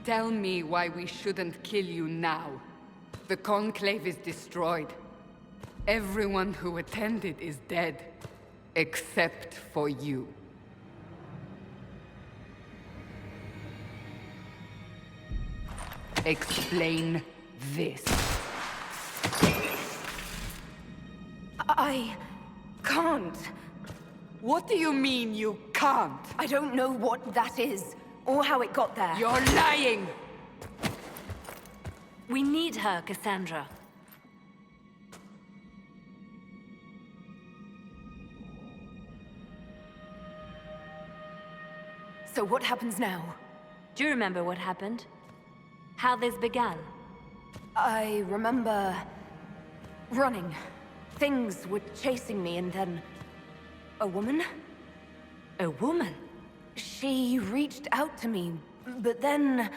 Tell me why we shouldn't kill you now. The Conclave is destroyed. Everyone who attended is dead. Except for you. Explain this. I can't. What do you mean you can't? I don't know what that is, or how it got there. You're lying! We need her, Cassandra. So what happens now? Do you remember what happened? How this began? I remember... running. Things were chasing me, and then... a woman? A woman? She reached out to me, but then...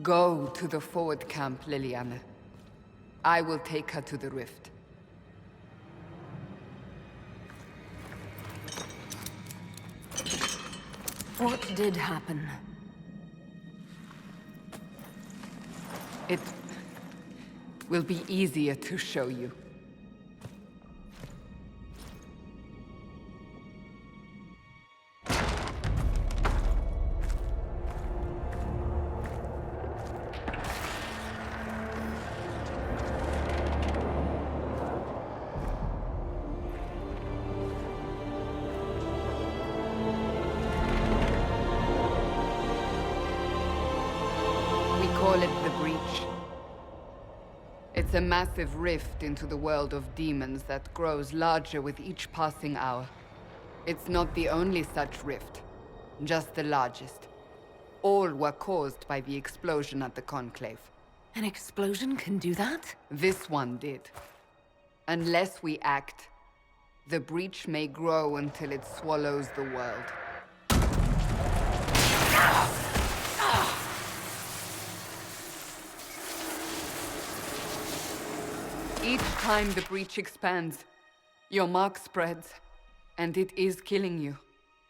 Go to the forward camp, Liliana. I will take her to the rift. What did happen? It will be easier to show you. Call it the Breach. It's a massive rift into the world of demons that grows larger with each passing hour. It's not the only such rift, just the largest. All were caused by the explosion at the Conclave. An explosion can do that? This one did. Unless we act, the Breach may grow until it swallows the world. Each time the Breach expands, your mark spreads, and it is killing you.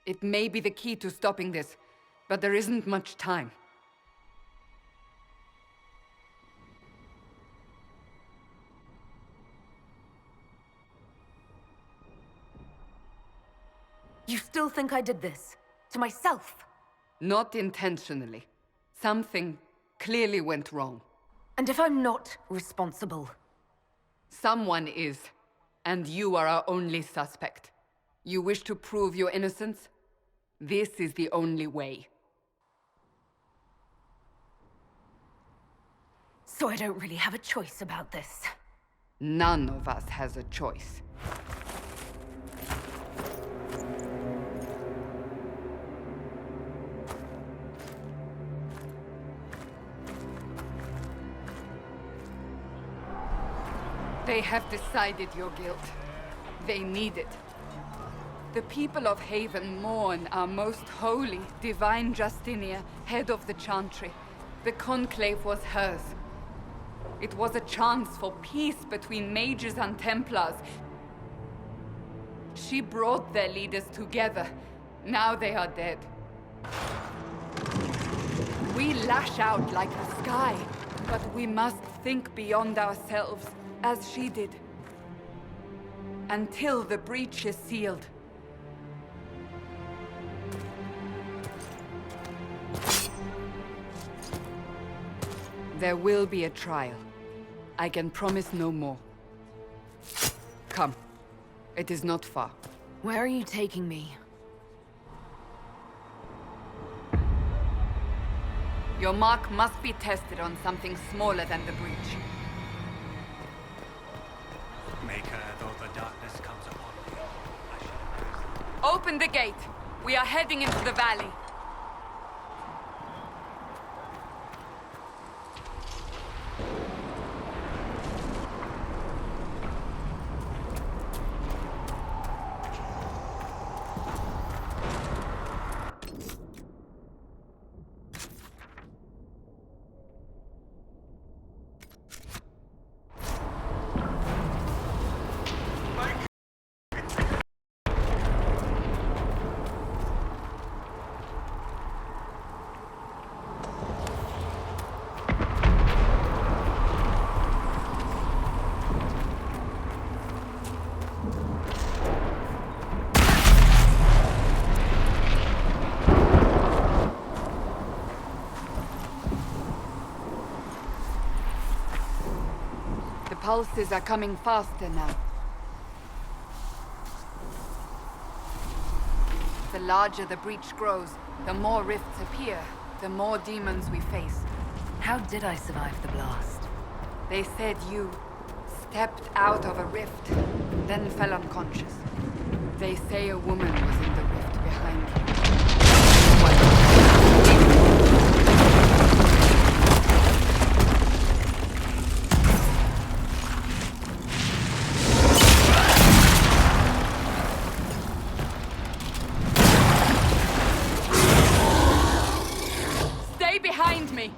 It may be the key to stopping this, but there isn't much time. You still think I did this? To myself? Not intentionally. Something clearly went wrong. And if I'm not responsible? Someone is, and you are our only suspect. You wish to prove your innocence? This is the only way. So I don't really have a choice about this. None of us has a choice. They have decided your guilt. They need it. The people of Haven mourn our most holy, divine Justinia, head of the Chantry. The Conclave was hers. It was a chance for peace between mages and Templars. She brought their leaders together. Now they are dead. We lash out like the sky, but we must think beyond ourselves. As she did. Until the breach is sealed. There will be a trial. I can promise no more. Come. It is not far. Where are you taking me? Your mark must be tested on something smaller than the breach. Maker, though the darkness comes upon me, I shall rise. Open the gate. We are heading into the valley. pulses are coming faster now. The larger the breach grows, the more rifts appear, the more demons we face. How did I survive the blast? They said you stepped out of a rift, then fell unconscious. They say a woman was in the rift behind you. Stay behind me!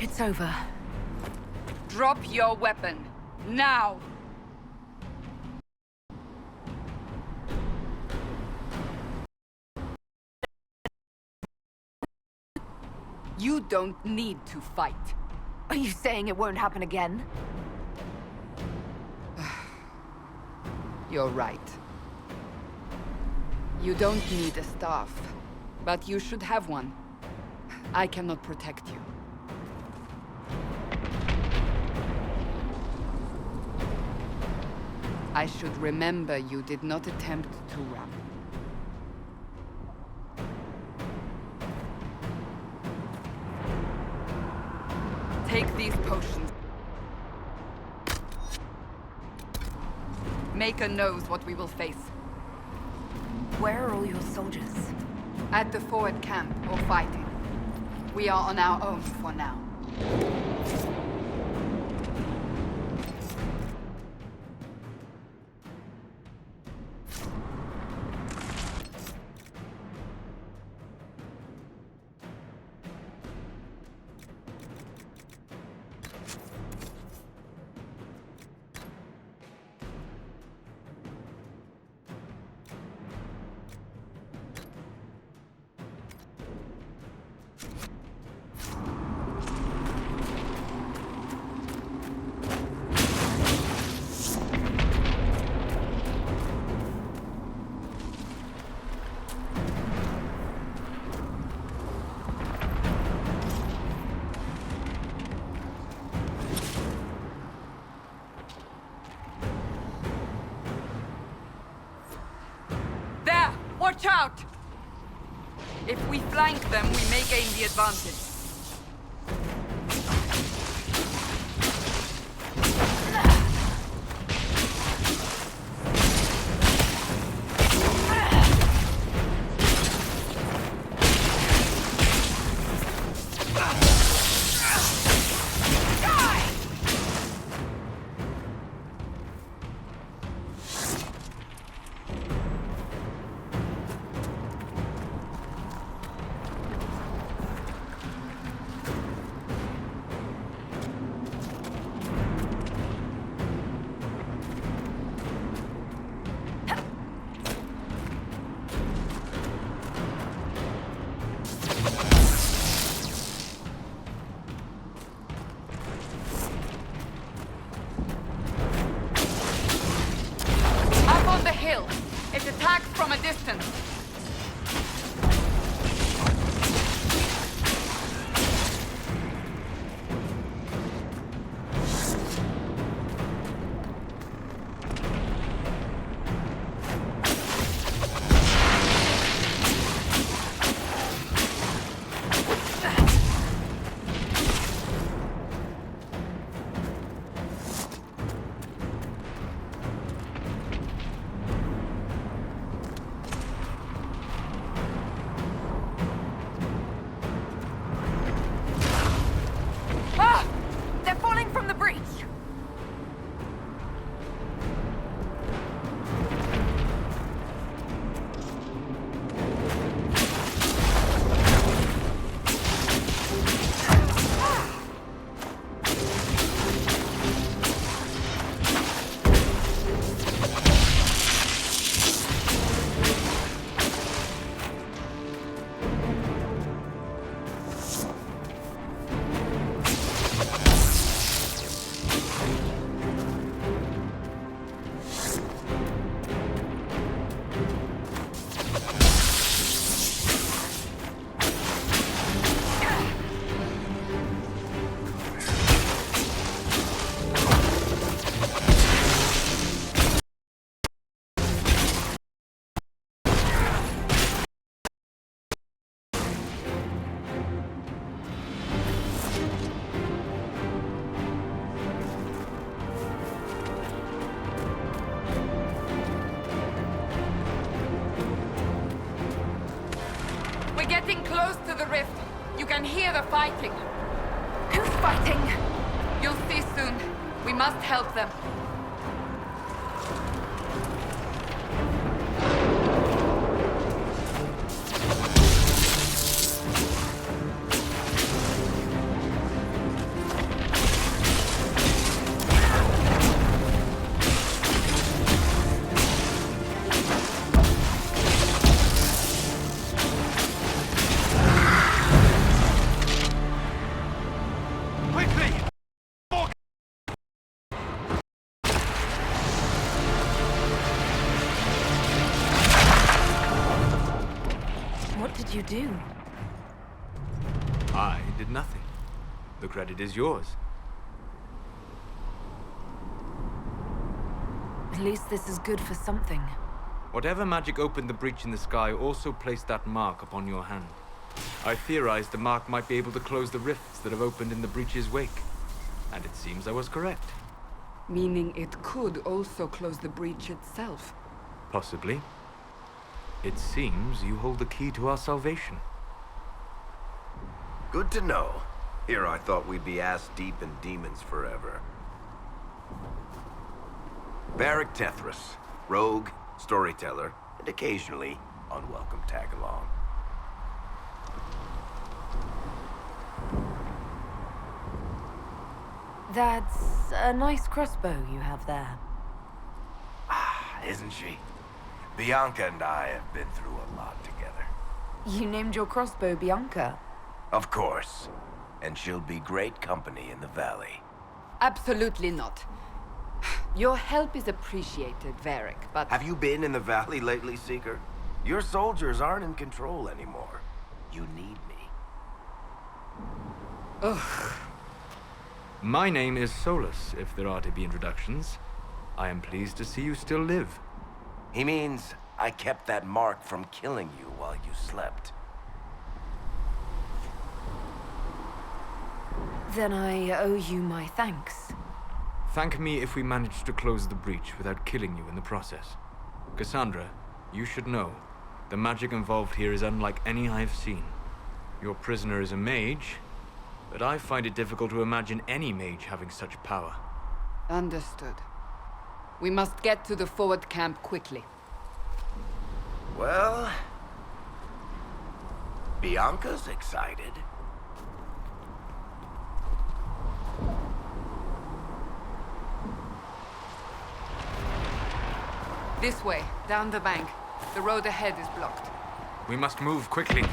It's over. Drop your weapon. Now! You don't need to fight. Are you saying it won't happen again? You're right. You don't need a staff, but you should have one. I cannot protect you. I should remember you did not attempt to run. Take these potions. Maker knows what we will face. Where are all your soldiers? At the forward camp or fighting. We are on our own for now. Watch out! If we flank them, we may gain the advantage. It attacks from a distance. We're getting close to the rift. You can hear the fighting. Who's fighting? You'll see soon. We must help them. Quickly! What did you do? I did nothing. The credit is yours. At least this is good for something. Whatever magic opened the breach in the sky also placed that mark upon your hand. I theorized the mark might be able to close the rifts that have opened in the breach's wake. And it seems I was correct. Meaning it could also close the breach itself. Possibly. It seems you hold the key to our salvation. Good to know. Here I thought we'd be ass-deep in demons forever. Varric Tethras, rogue, storyteller, and occasionally unwelcome tag-along. That's a nice crossbow you have there. Isn't she? Bianca and I have been through a lot together. You named your crossbow Bianca. Of course. And she'll be great company in the valley. Absolutely not. Your help is appreciated, Varric, but... Have you been in the valley lately, Seeker? Your soldiers aren't in control anymore. You need me. Ugh. My name is Solus, if there are to be introductions. I am pleased to see you still live. He means I kept that mark from killing you while you slept. Then I owe you my thanks. Thank me if we manage to close the breach without killing you in the process. Cassandra, you should know, the magic involved here is unlike any I've seen. Your prisoner is a mage, but I find it difficult to imagine any mage having such power. Understood. We must get to the forward camp quickly. Well... Bianca's excited. This way, down the bank. The road ahead is blocked. We must move quickly.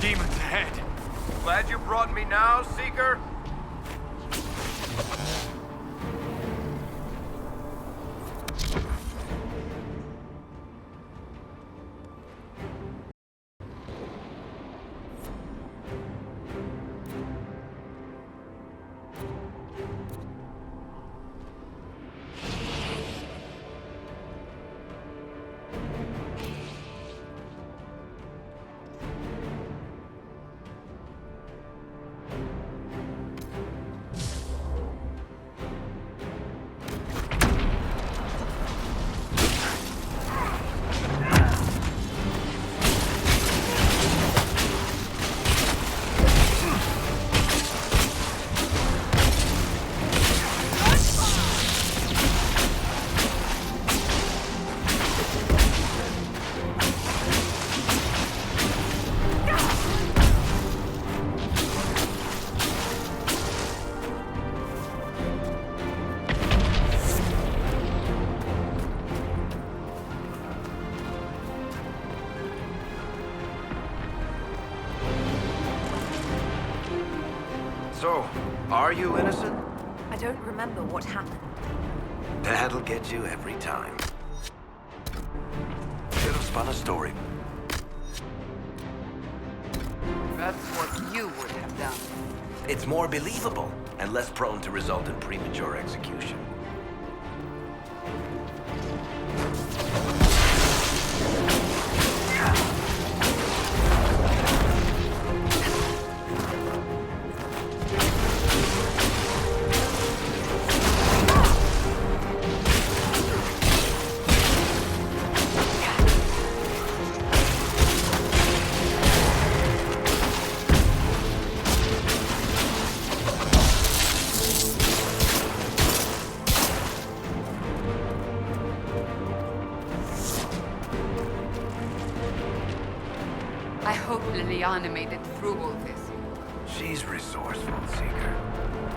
Demons ahead! Glad you brought me now, Seeker? So, are you innocent? I don't remember what happened. That'll get you every time. Should have spun a story. That's what you would have done. It's more believable. and less prone to result in premature execution. I hope Liliana made it through all this. She's resourceful, Seeker.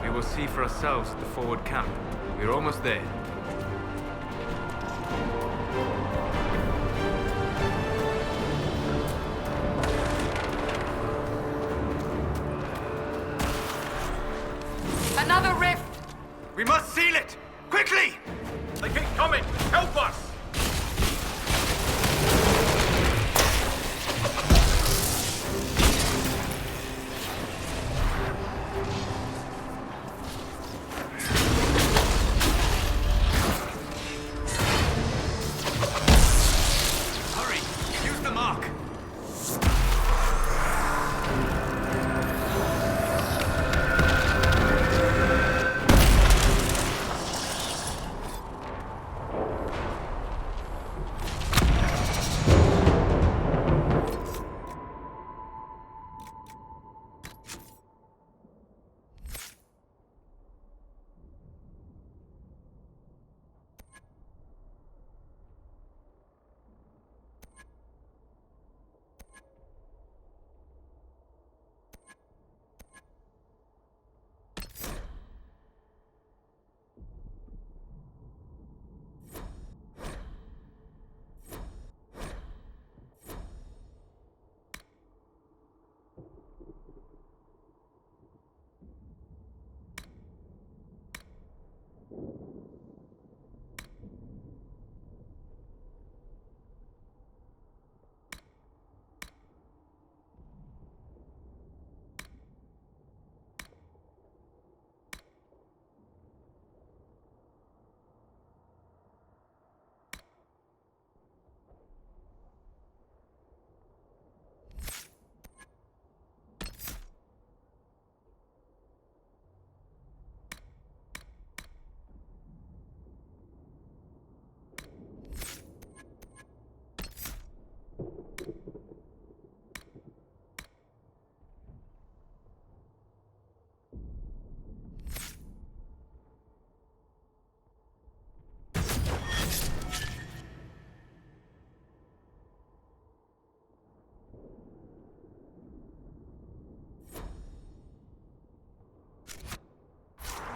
We will see for ourselves at the forward camp. We're almost there. Another rift! We must seal it! Quickly! They keep coming! Help us! Hurry! Use the mark!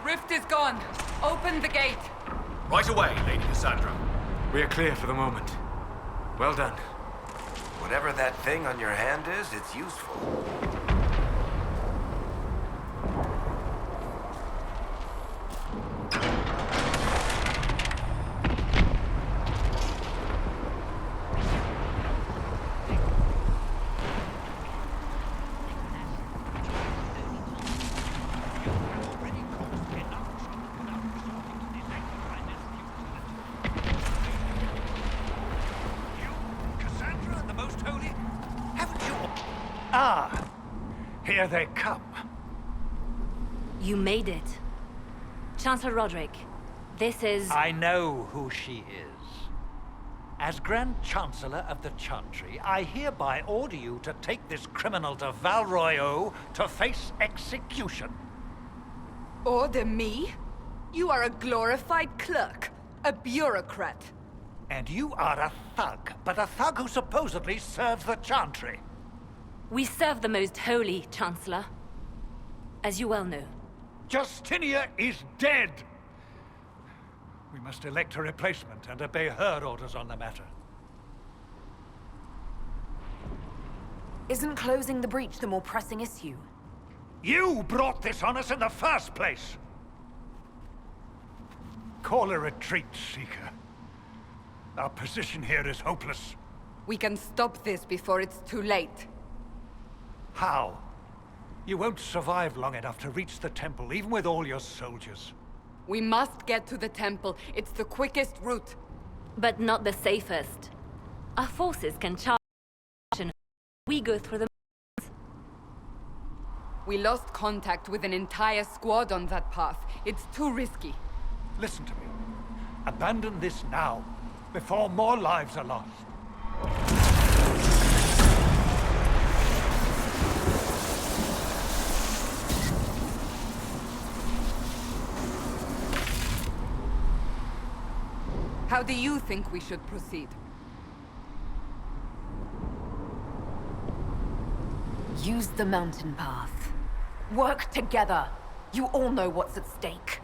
Rift is gone. Open the gate. Right away, Lady Cassandra. We are clear for the moment. Well done. Whatever that thing on your hand is, it's useful. Cassandra, the Most Holy? Haven't you... Ah! Here they come. You made it. Chancellor Roderick, this is... I know who she is. As Grand Chancellor of the Chantry, I hereby order you to take this criminal to Val Royeaux to face execution. Order me? You are a glorified clerk, a bureaucrat. And you are a thug, but a thug who supposedly serves the Chantry. We serve the Most Holy, Chancellor. As you well know. Justinia is dead! We must elect a replacement and obey her orders on the matter. Isn't closing the breach the more pressing issue? You brought this on us in the first place! Call a retreat, Seeker. Our position here is hopeless. We can stop this before it's too late. How? You won't survive long enough to reach the temple, even with all your soldiers. We must get to the temple. It's the quickest route. But not the safest. Our forces can charge and we go through the... We lost contact with an entire squad on that path. It's too risky. Listen to me. Abandon this now, before more lives are lost. How do you think we should proceed? Use the mountain path. Work together. You all know what's at stake.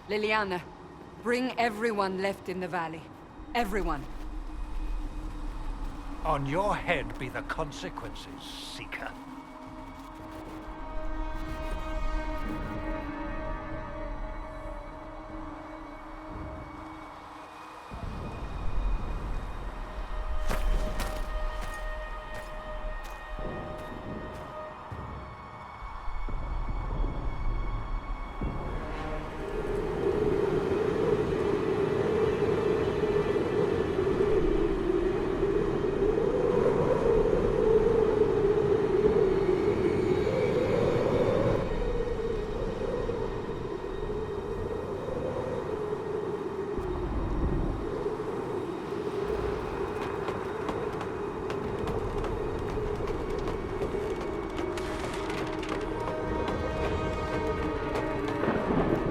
Liliana, bring everyone left in the valley. Everyone. On your head be the consequences, Seeker.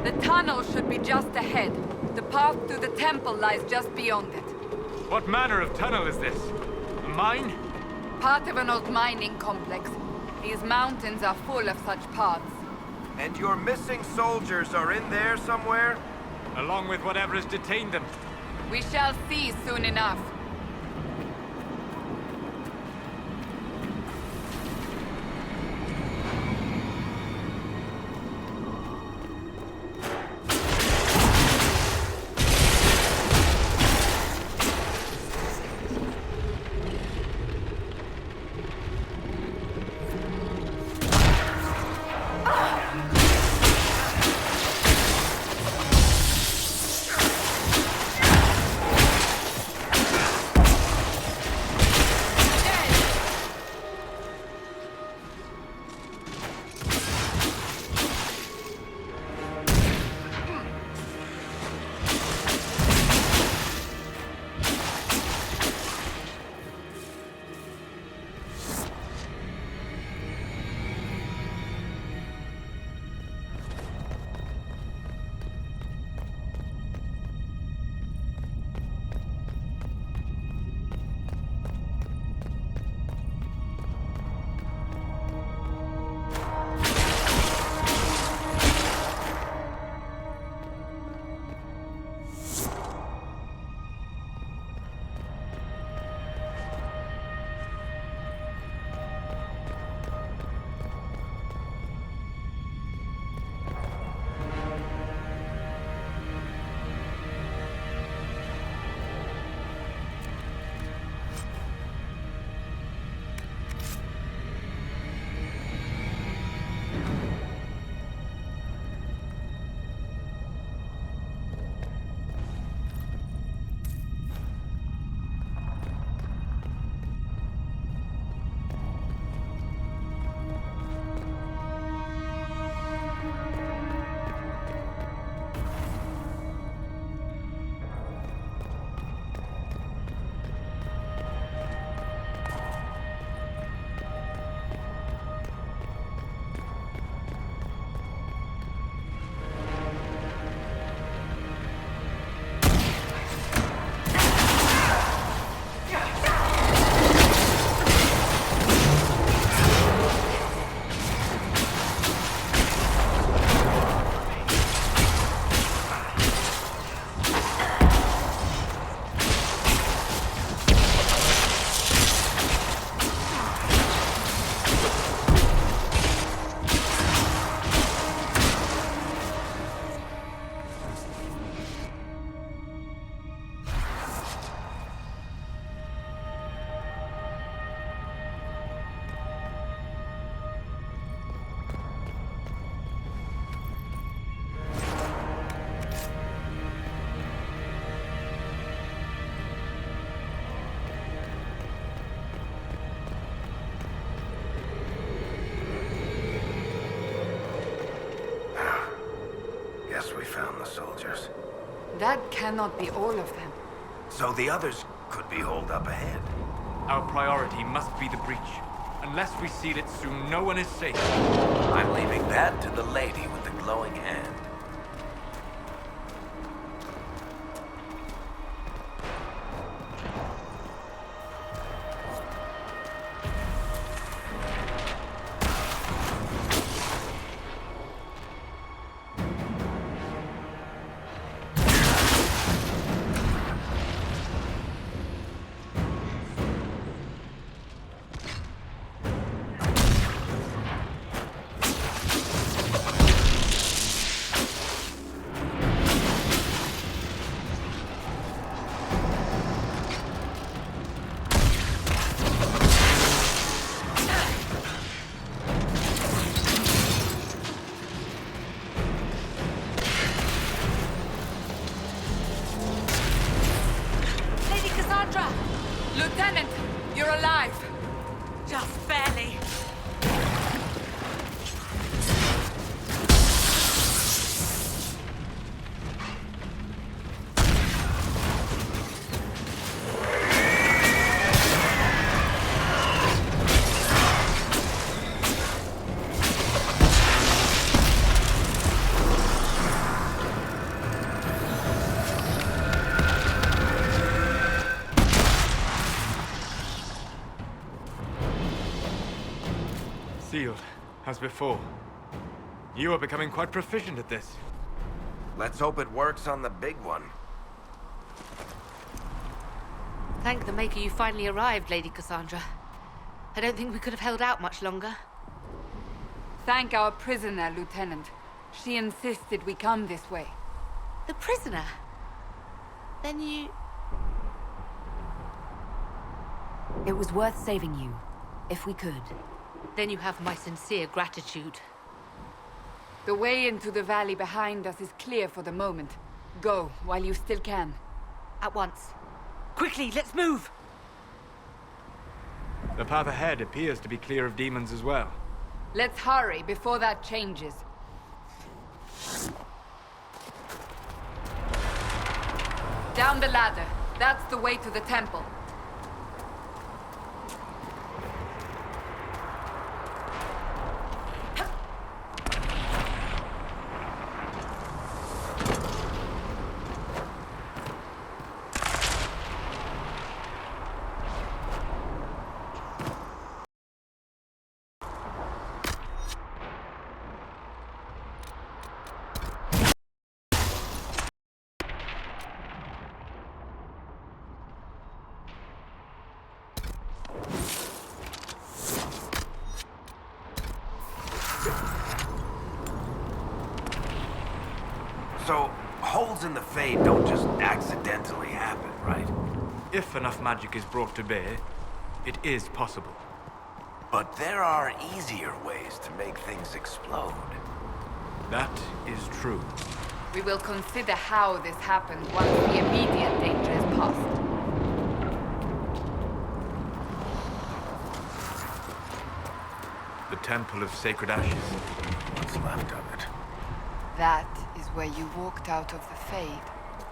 The tunnel should be just ahead. The path to the temple lies just beyond it. What manner of tunnel is this? A mine? Part of an old mining complex. These mountains are full of such paths. And your missing soldiers are in there somewhere? Along with whatever has detained them. We shall see soon enough. found the soldiers. That cannot be all of them. So the others could be holed up ahead. Our priority must be the breach. Unless we seal it soon, no one is safe. I'm leaving that to the lady with the glowing hand. Lieutenant, you're alive. Just barely. Sealed, as before. You are becoming quite proficient at this. Let's hope it works on the big one. Thank the Maker you finally arrived, Lady Cassandra. I don't think we could have held out much longer. Thank our prisoner, Lieutenant. She insisted we come this way. The prisoner? Then you... It was worth saving you, if we could. Then you have my sincere gratitude. The way into the valley behind us is clear for the moment. Go, while you still can. At once. Quickly, let's move! The path ahead appears to be clear of demons as well. Let's hurry before that changes. Down the ladder. That's the way to the temple. So, holes in the Fade don't just accidentally happen, right? If enough magic is brought to bear, it is possible. But there are easier ways to make things explode. That is true. We will consider how this happened once the immediate danger is past. The Temple of Sacred Ashes. What's left of it? That is where you walked out of the Fade,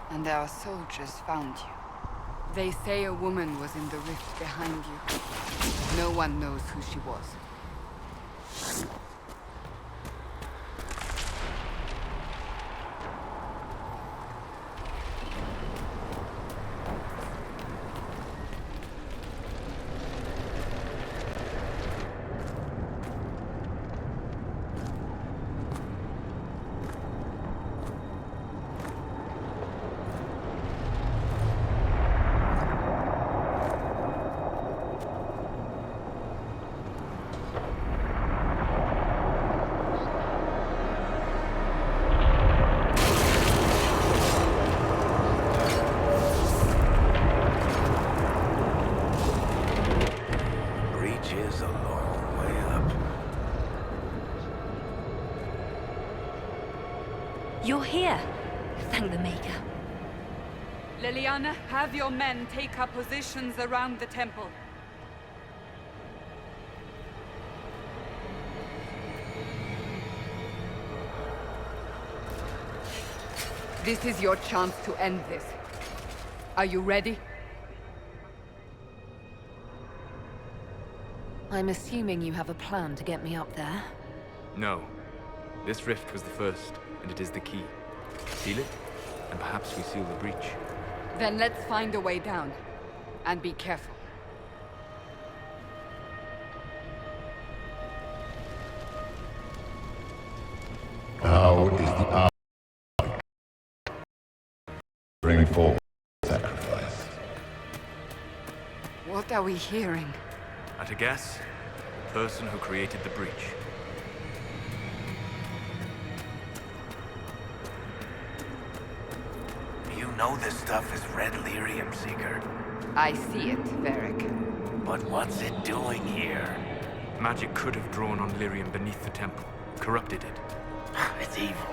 and our soldiers found you. They say a woman was in the rift behind you. No one knows who she was. Is a long way up. You're here. Thank the Maker. Liliana, have your men take up positions around the temple. This is your chance to end this. Are you ready? I'm assuming you have a plan to get me up there. No. This rift was the first, and it is the key. Seal it, and perhaps we seal the breach. Then let's find a way down. And be careful. How is the hour? Bring forward sacrifice. What are we hearing? At a guess, the person who created the breach. You know this stuff is red lyrium, Seeker. I see it, Varric. But what's it doing here? Magic could have drawn on lyrium beneath the temple, corrupted it. It's evil.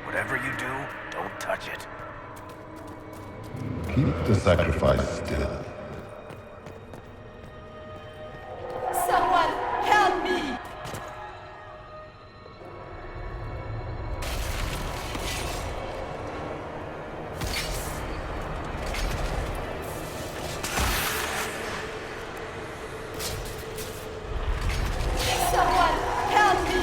Whatever you do, don't touch it. Keep the sacrifice still. Someone help me! Someone help me!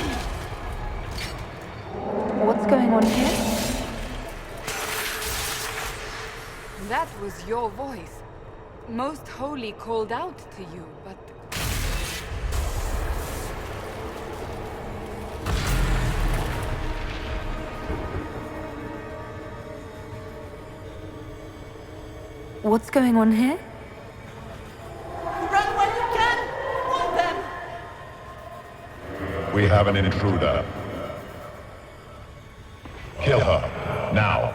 What's going on here? That was your voice. Most Holy called out to you, but... What's going on here? Run while you can! Want them! We have an intruder. Kill her, now.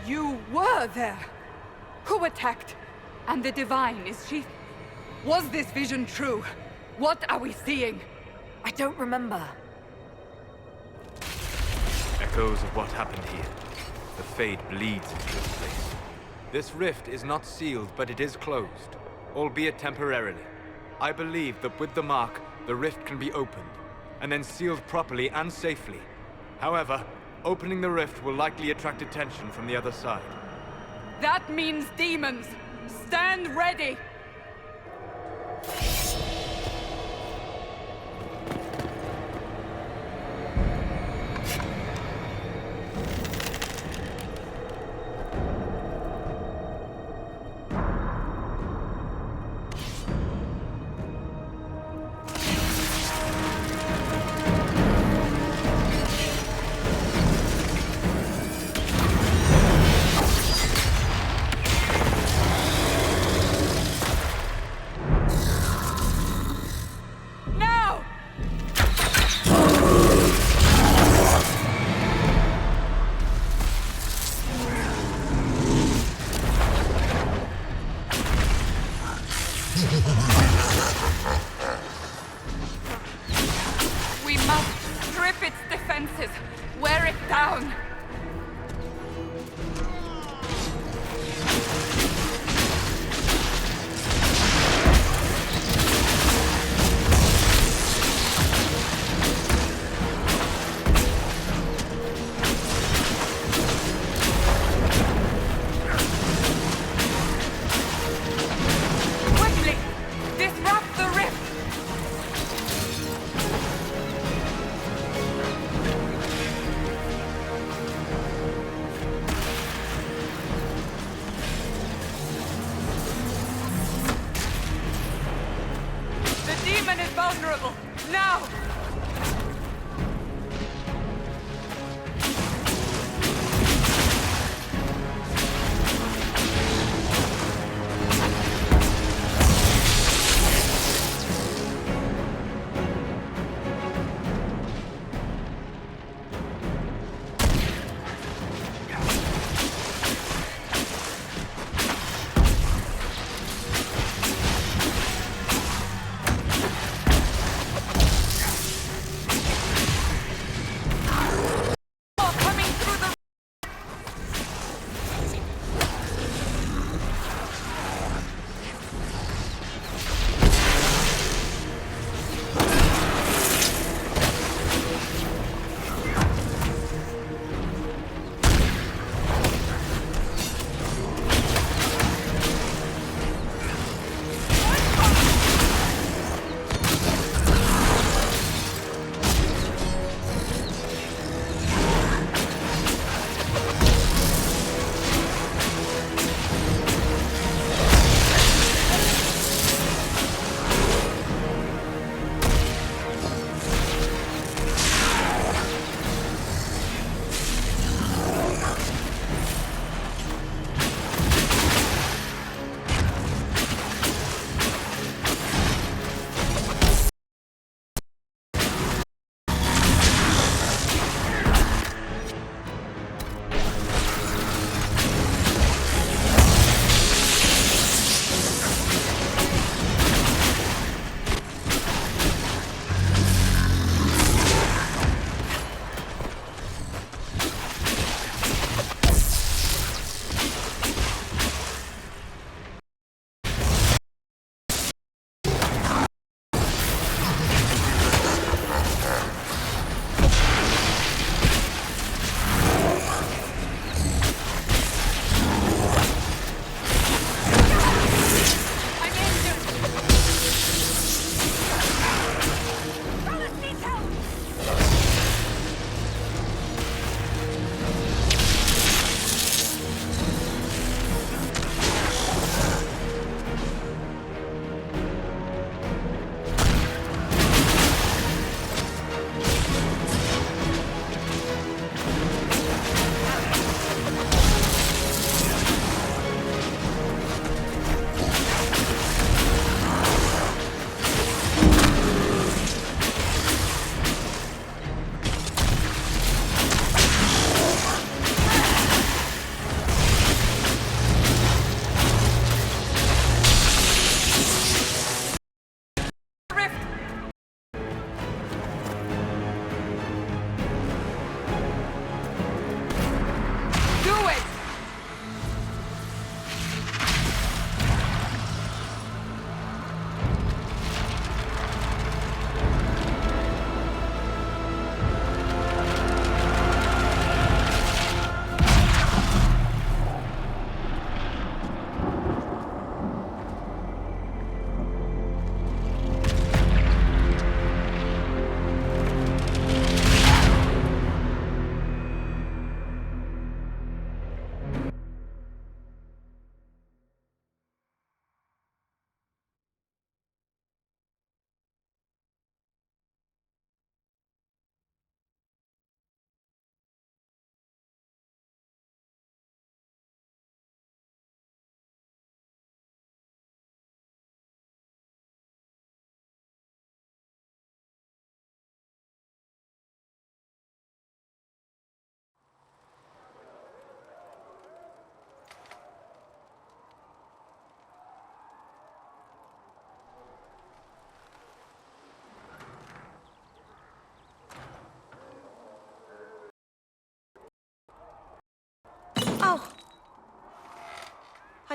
You were there! Who attacked? And the Divine, is she... Was this vision true? What are we seeing? I don't remember. Echoes of what happened here. The Fade bleeds into this place. This rift is not sealed, but it is closed, albeit temporarily. I believe that with the mark, the rift can be opened, and then sealed properly and safely. However, opening the rift will likely attract attention from the other side. That means demons! Stand ready! We must strip its defenses, wear it down. Quickly, disrupt the rift.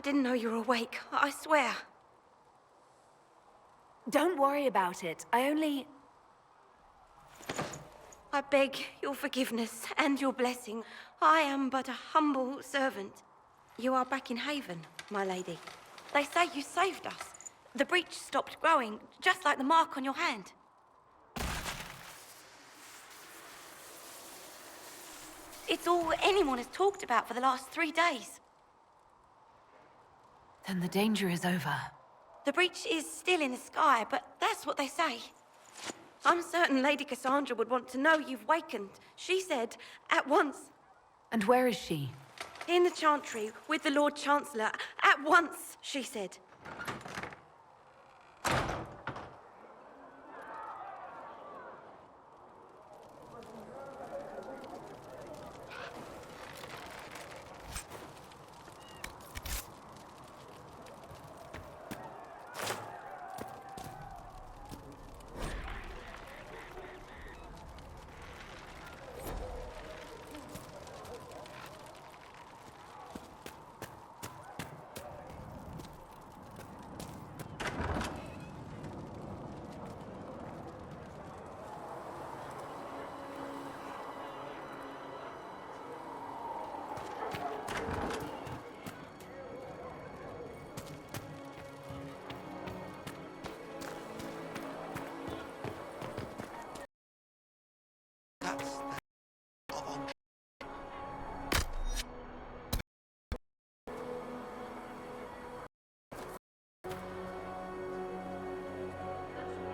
didn't know you were awake, I swear. Don't worry about it. I beg your forgiveness and your blessing. I am but a humble servant. You are back in Haven, my lady. They say you saved us. The breach stopped growing, just like the mark on your hand. It's all anyone has talked about for the last 3 days. Then the danger is over. The breach is still in the sky, but that's what they say. I'm certain Lady Cassandra would want to know you've wakened. She said, at once. And where is she? In the Chantry, with the Lord Chancellor. At once, she said.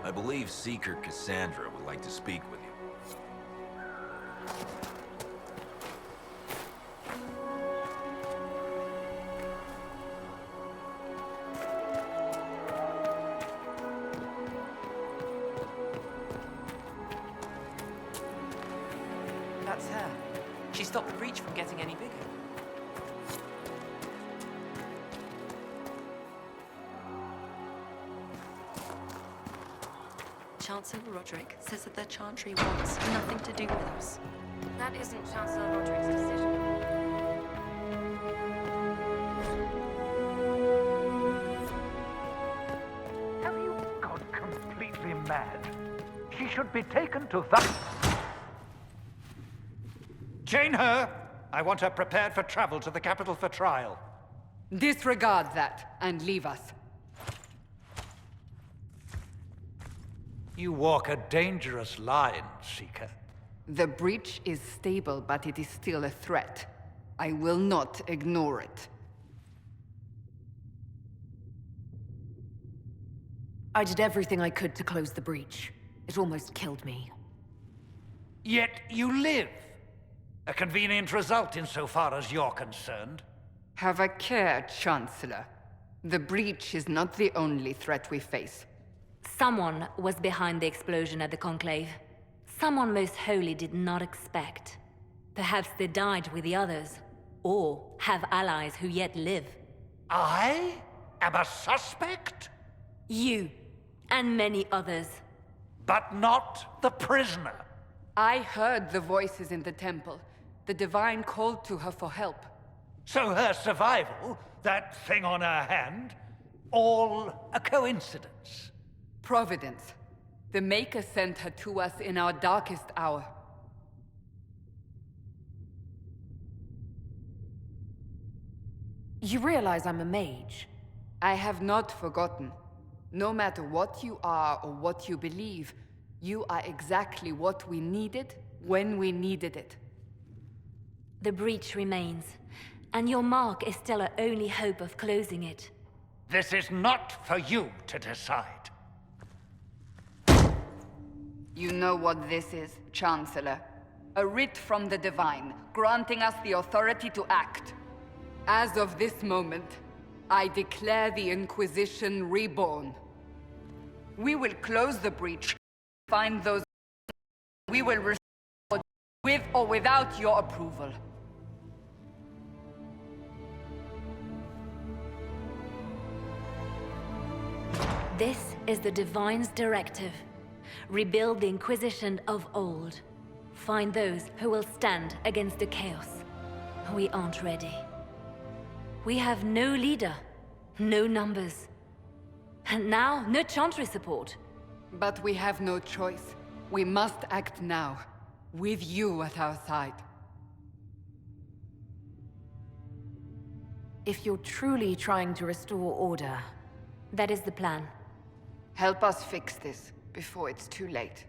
I believe Seeker Cassandra would like to speak with you. That's her. She stopped the breach from getting any bigger. Chancellor Roderick says that the Chantry wants nothing to do with us. That isn't Chancellor Roderick's decision. Have you gone completely mad? She should be taken to the... Chain her! I want her prepared for travel to the capital for trial. Disregard that and leave us. You walk a dangerous line, Seeker. The breach is stable, but it is still a threat. I will not ignore it. I did everything I could to close the breach. It almost killed me. Yet you live. A convenient result insofar as you're concerned. Have a care, Chancellor. The breach is not the only threat we face. Someone was behind the explosion at the Conclave. Someone Most Holy did not expect. Perhaps they died with the others, or have allies who yet live. I am a suspect? You, and many others. But not the prisoner. I heard the voices in the temple. The Divine called to her for help. So her survival, that thing on her hand, all a coincidence? Providence. The Maker sent her to us in our darkest hour. You realize I'm a mage? I have not forgotten. No matter what you are or what you believe, you are exactly what we needed when we needed it. The breach remains, and your mark is still our only hope of closing it. This is not for you to decide. You know what this is, Chancellor. A writ from the Divine, granting us the authority to act. As of this moment, I declare the Inquisition reborn. We will close the breach, find those... We will restore with or without your approval. This is the Divine's directive. Rebuild the Inquisition of old. Find those who will stand against the chaos. We aren't ready. We have no leader, no numbers. And now, no Chantry support. But we have no choice. We must act now, with you at our side. If you're truly trying to restore order... That is the plan. Help us fix this, before it's too late.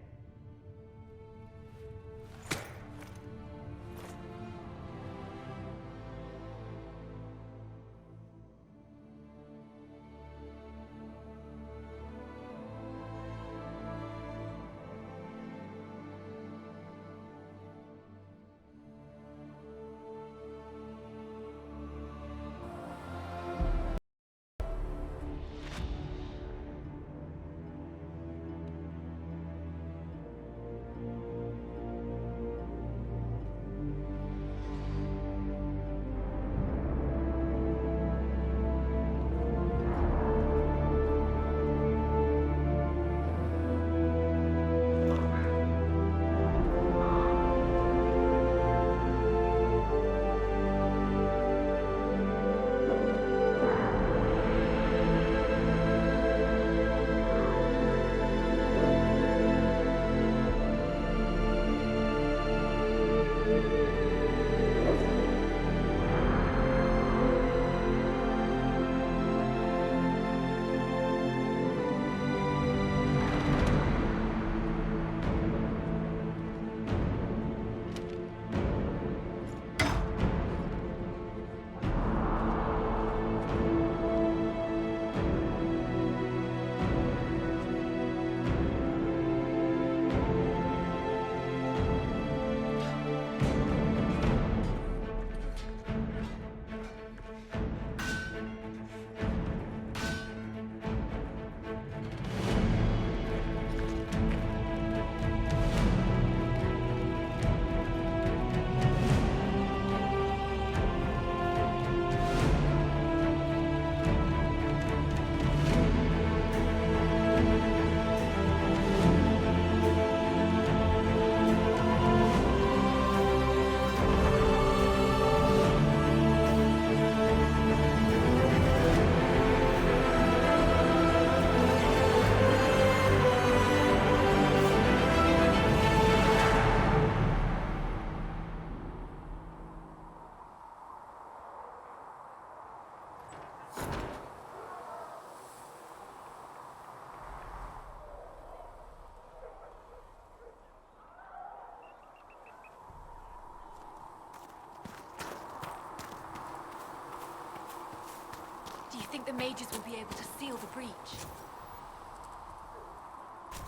Do you think the mages will be able to seal the breach?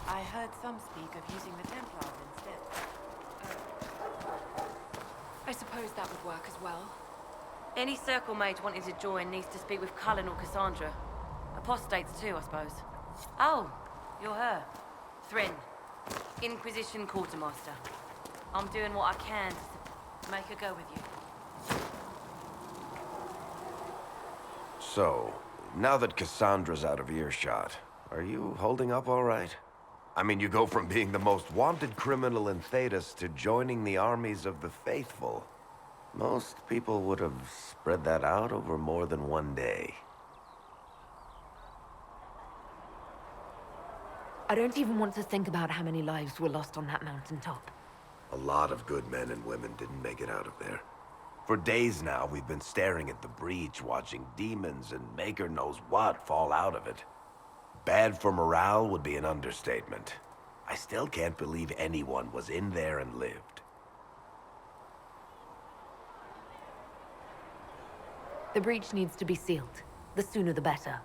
I heard some speak of using the Templars instead. I suppose that would work as well. Any circle mage wanting to join needs to speak with Cullen or Cassandra. Apostates too, I suppose. Oh, you're her. Thrin, Inquisition Quartermaster. I'm doing what I can to make her go with you. So, now that Cassandra's out of earshot, are you holding up all right? I mean, you go from being the most wanted criminal in Thedas to joining the armies of the faithful. Most people would have spread that out over more than one day. I don't even want to think about how many lives were lost on that mountaintop. A lot of good men and women didn't make it out of there. For days now, we've been staring at the breach, watching demons and Maker knows what fall out of it. Bad for morale would be an understatement. I still can't believe anyone was in there and lived. The breach needs to be sealed. The sooner the better.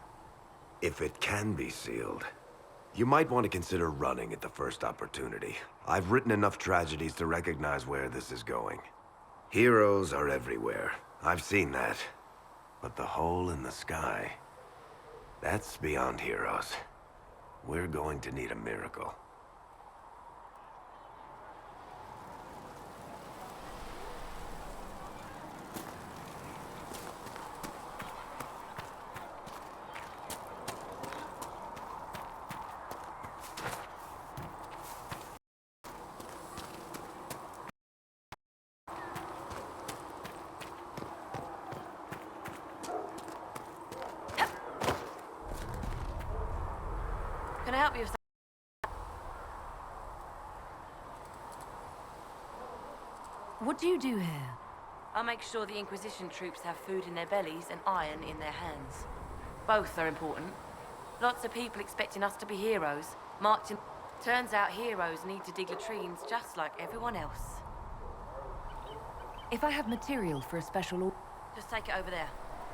If it can be sealed, you might want to consider running at the first opportunity. I've written enough tragedies to recognize where this is going. Heroes are everywhere. I've seen that. But the hole in the sky, that's beyond heroes. We're going to need a miracle. help you with What do you do here? I make sure the Inquisition troops have food in their bellies and iron in their hands. Both are important. Lots of people expecting us to be heroes, marching. Turns out heroes need to dig latrines just like everyone else. If I have material for a special order... Just take it over there.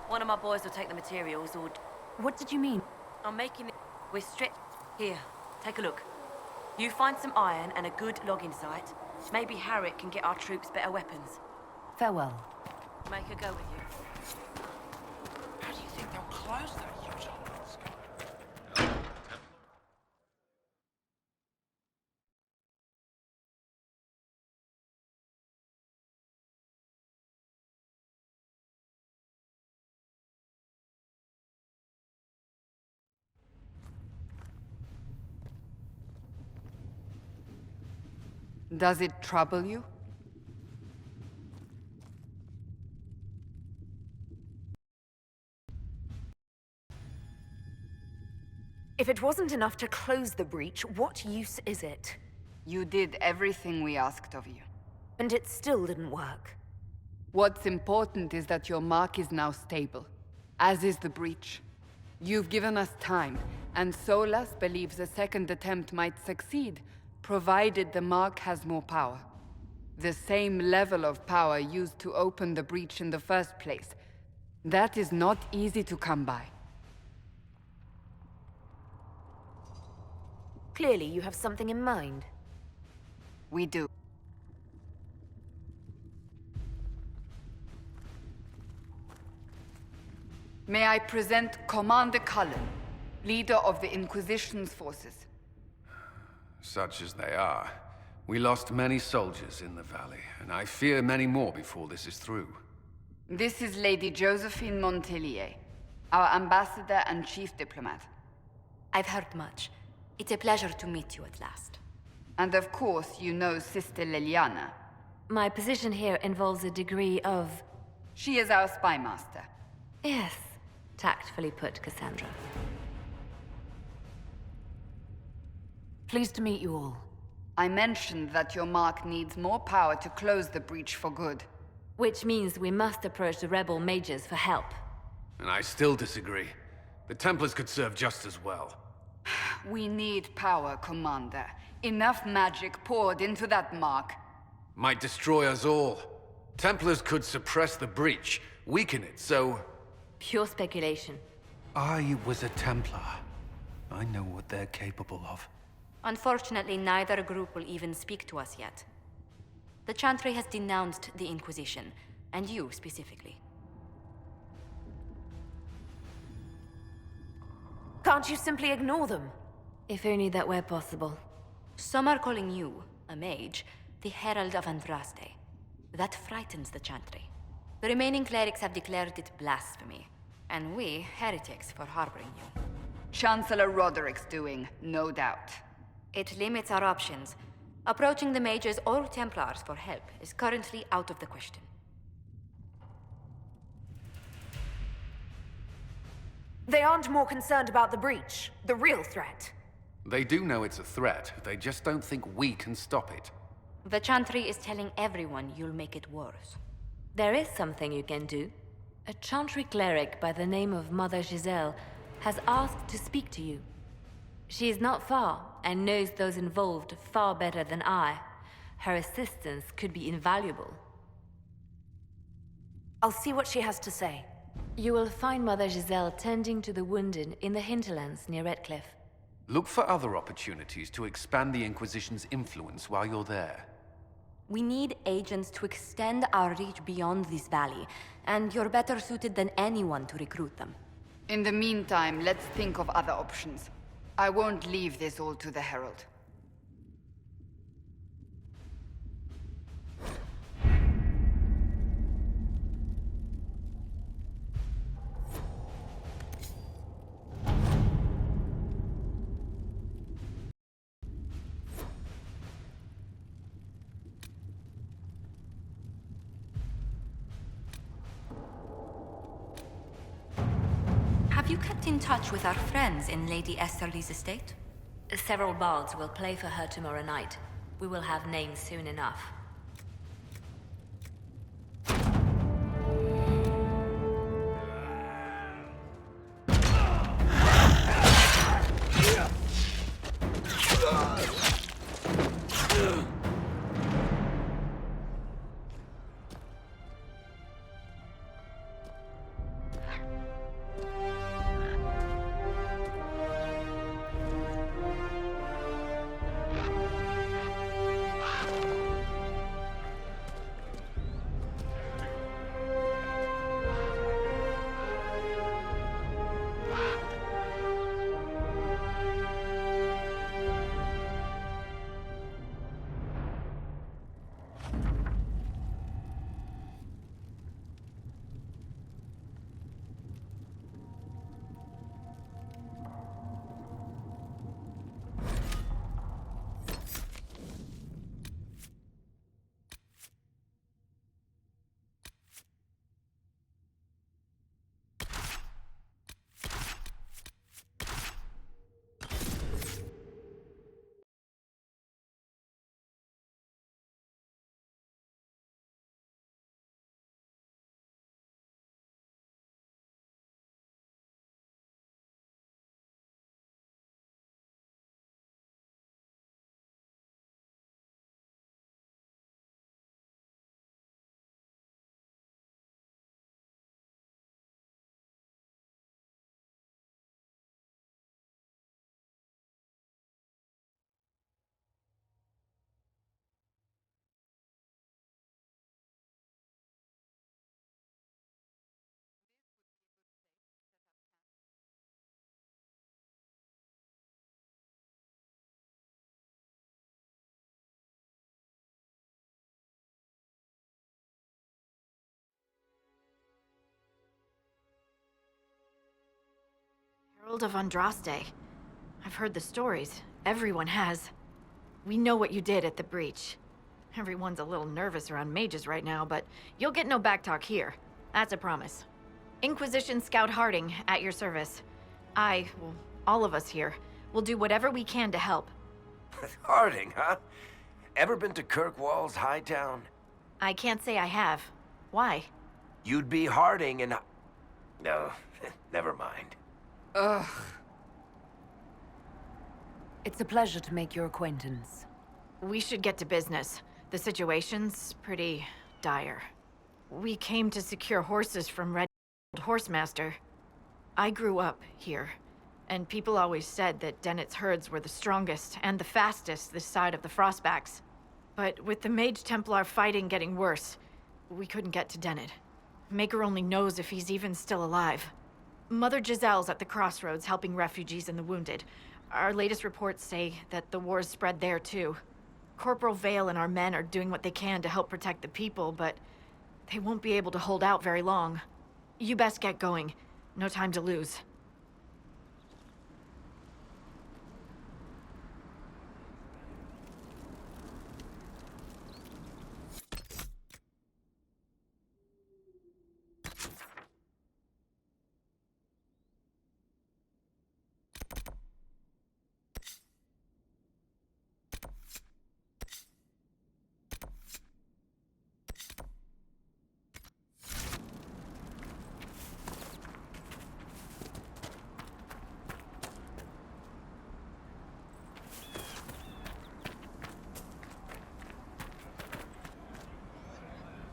One of my boys will take the materials, or... What did you mean? I'm making it... We're stretched... Here, take a look. You find some iron and a good logging site. Maybe Harriet can get our troops better weapons. Farewell. Make her go with you. How do you think they'll close that huge hole? Does it trouble you? If it wasn't enough to close the breach, what use is it? You did everything we asked of you. And it still didn't work. What's important is that your mark is now stable, as is the breach. You've given us time, and Solas believes a second attempt might succeed, provided the mark has more power. The same level of power used to open the breach in the first place. That is not easy to come by. Clearly, you have something in mind. We do. May I present Commander Cullen, leader of the Inquisition's forces. Such as they are. We lost many soldiers in the valley, and I fear many more before this is through. This is Lady Josephine Montelier, our ambassador and chief diplomat. I've heard much. It's a pleasure to meet you at last. And of course, you know Sister Liliana. My position here involves a degree of... She is our spy master. Yes, tactfully put, Cassandra. Pleased to meet you all. I mentioned that your mark needs more power to close the breach for good. Which means we must approach the rebel mages for help. And I still disagree. The Templars could serve just as well. We need power, Commander. Enough magic poured into that mark. Might destroy us all. Templars could suppress the breach, weaken it, so... Pure speculation. I was a Templar. I know what they're capable of. Unfortunately, neither group will even speak to us yet. The Chantry has denounced the Inquisition, and you specifically. Can't you simply ignore them? If only that were possible. Some are calling you, a mage, the Herald of Andraste. That frightens the Chantry. The remaining clerics have declared it blasphemy, and we, heretics, for harboring you. Chancellor Roderick's doing, no doubt. It limits our options. Approaching the mages or Templars for help is currently out of the question. They aren't more concerned about the breach, the real threat. They do know it's a threat, they just don't think we can stop it. The Chantry is telling everyone you'll make it worse. There is something you can do. A Chantry cleric by the name of Mother Giselle has asked to speak to you. She is not far, and knows those involved far better than I. Her assistance could be invaluable. I'll see what she has to say. You will find Mother Giselle tending to the wounded in the hinterlands near Redcliffe. Look for other opportunities to expand the Inquisition's influence while you're there. We need agents to extend our reach beyond this valley, and you're better suited than anyone to recruit them. In the meantime, let's think of other options. I won't leave this all to the Herald. Have you kept in touch with our friends in Lady Esterly's estate? Several bards will play for her tomorrow night. We will have names soon enough. Herald of Andraste. I've heard the stories. Everyone has. We know what you did at the breach. Everyone's a little nervous around mages right now, but you'll get no backtalk here. That's a promise. Inquisition Scout Harding, at your service. Well, all of us here, will do whatever we can to help. Harding, huh? Ever been to Kirkwall's Hightown? I can't say I have. Why? You'd be Harding and... No, never mind. Ugh. It's a pleasure to make your acquaintance. We should get to business. The situation's pretty dire. We came to secure horses from Red Horsemaster. I grew up here, and people always said that Dennett's herds were the strongest and the fastest this side of the Frostbacks. But with the Mage Templar fighting getting worse, we couldn't get to Dennett. Maker only knows if he's even still alive. Mother Giselle's at the crossroads helping refugees and the wounded. Our latest reports say that the war's spread there too. Corporal Vale and our men are doing what they can to help protect the people, but they won't be able to hold out very long. You best get going. No time to lose.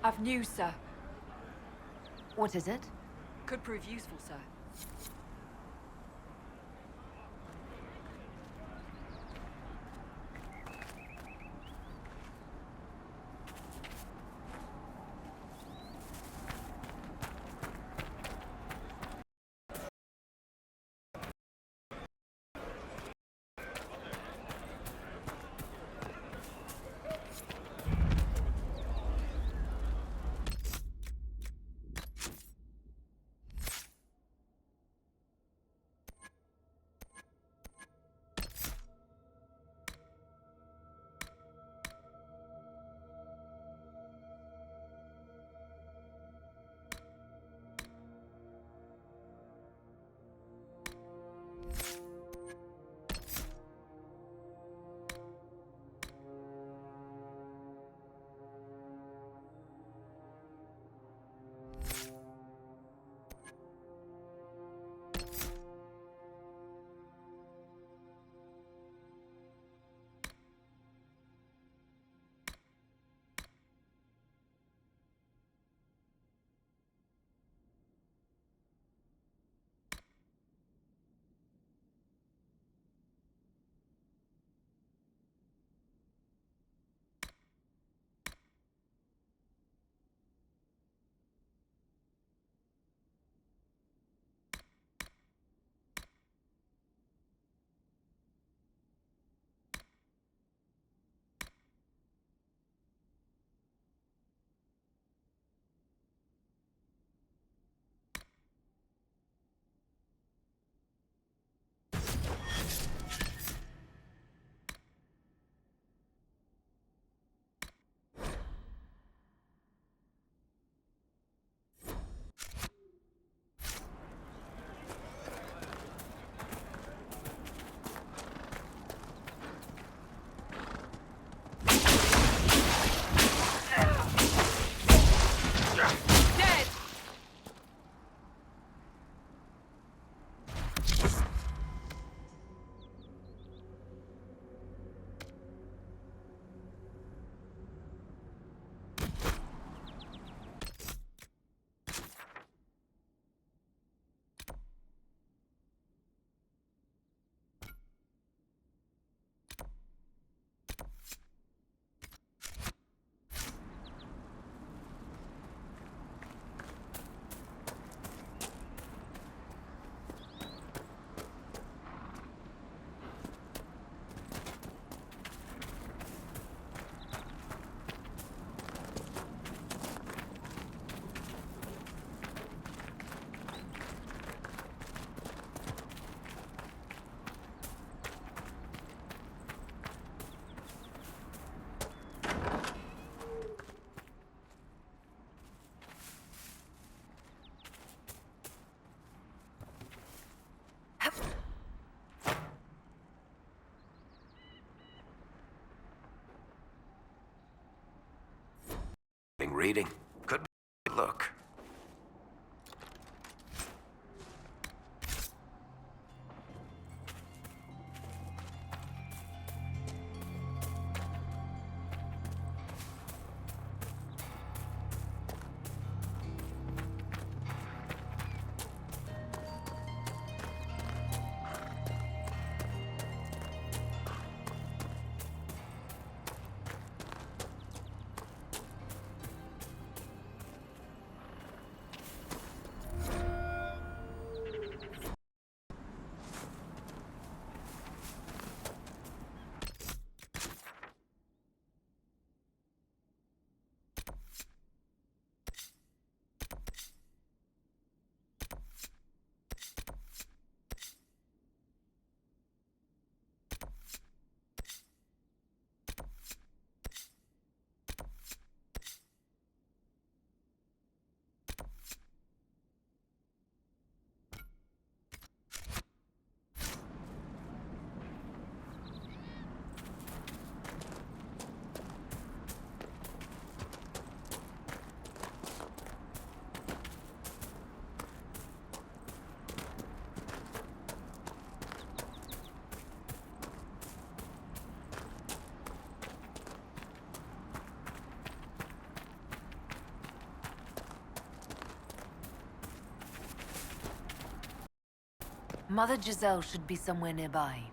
I've news, sir. What is it? Could prove useful, sir. reading. Could be. Look. Mother Giselle should be somewhere nearby.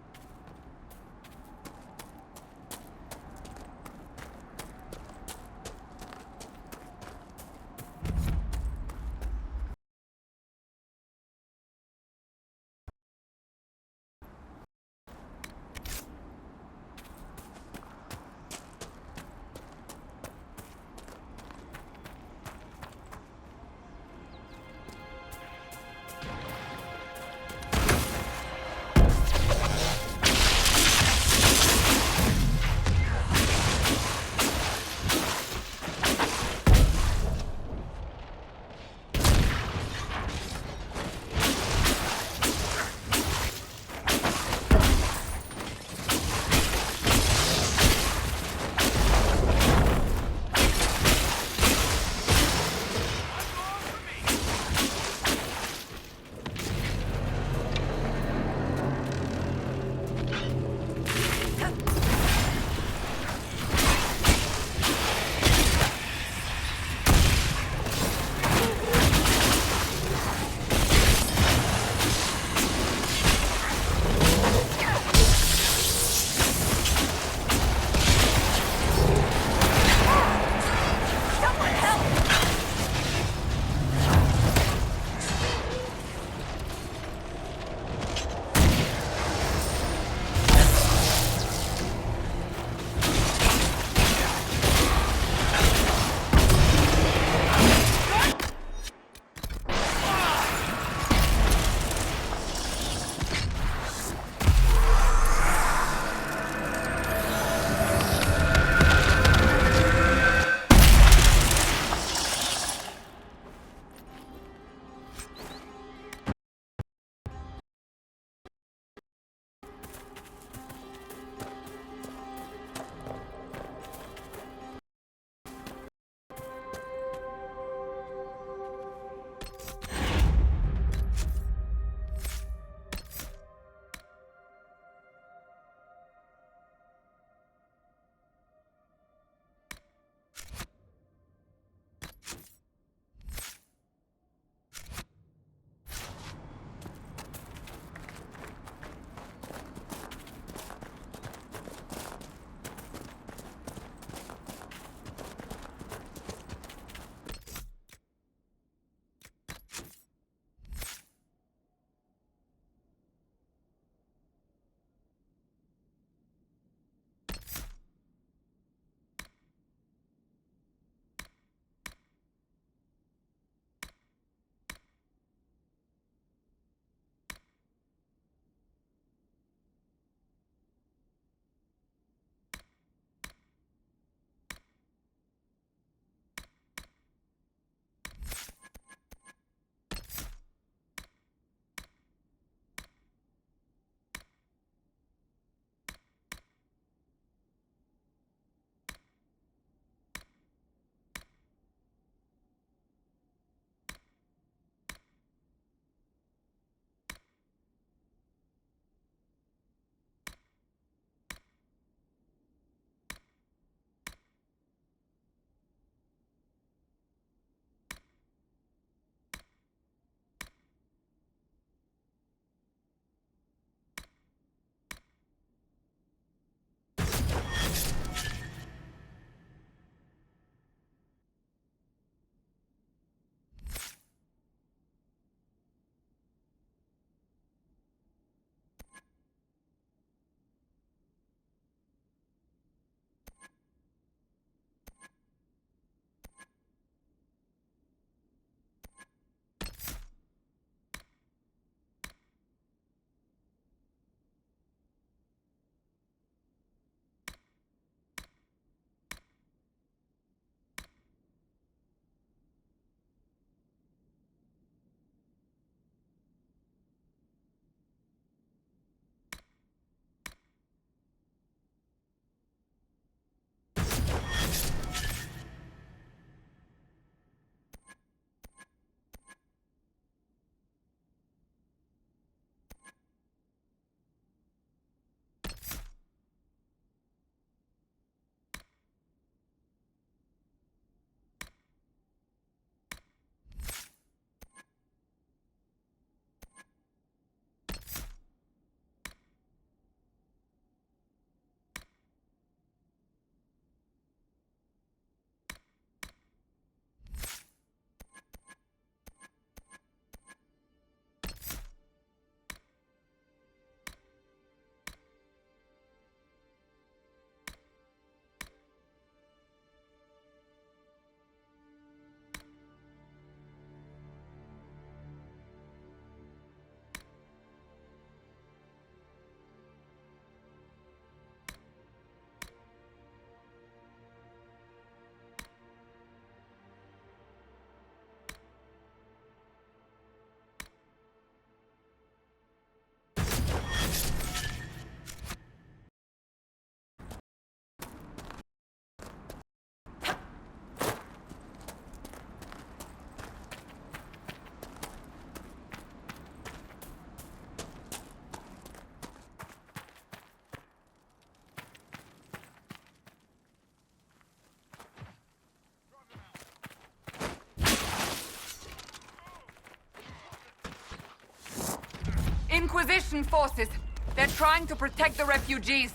Inquisition forces. They're trying to protect the refugees.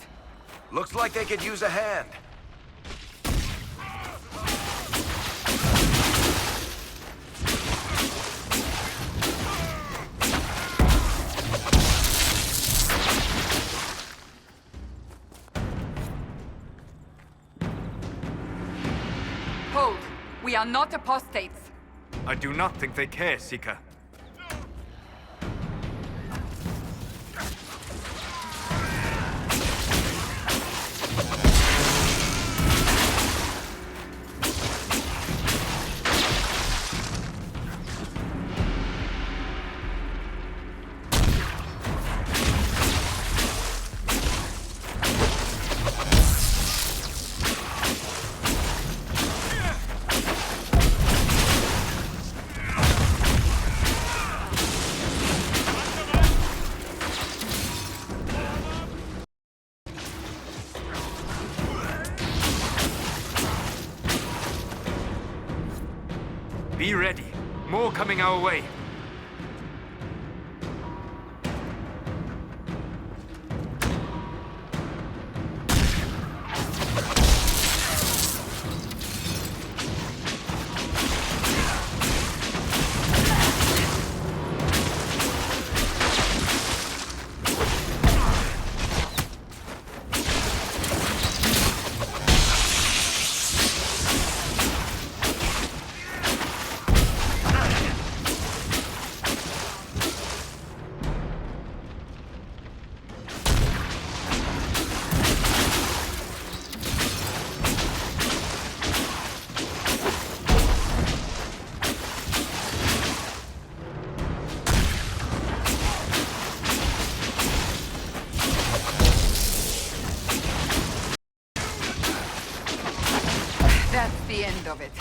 Looks like they could use a hand. Hold. We are not apostates. I do not think they care, Seeker. Be ready. More coming our way. That's the end of it.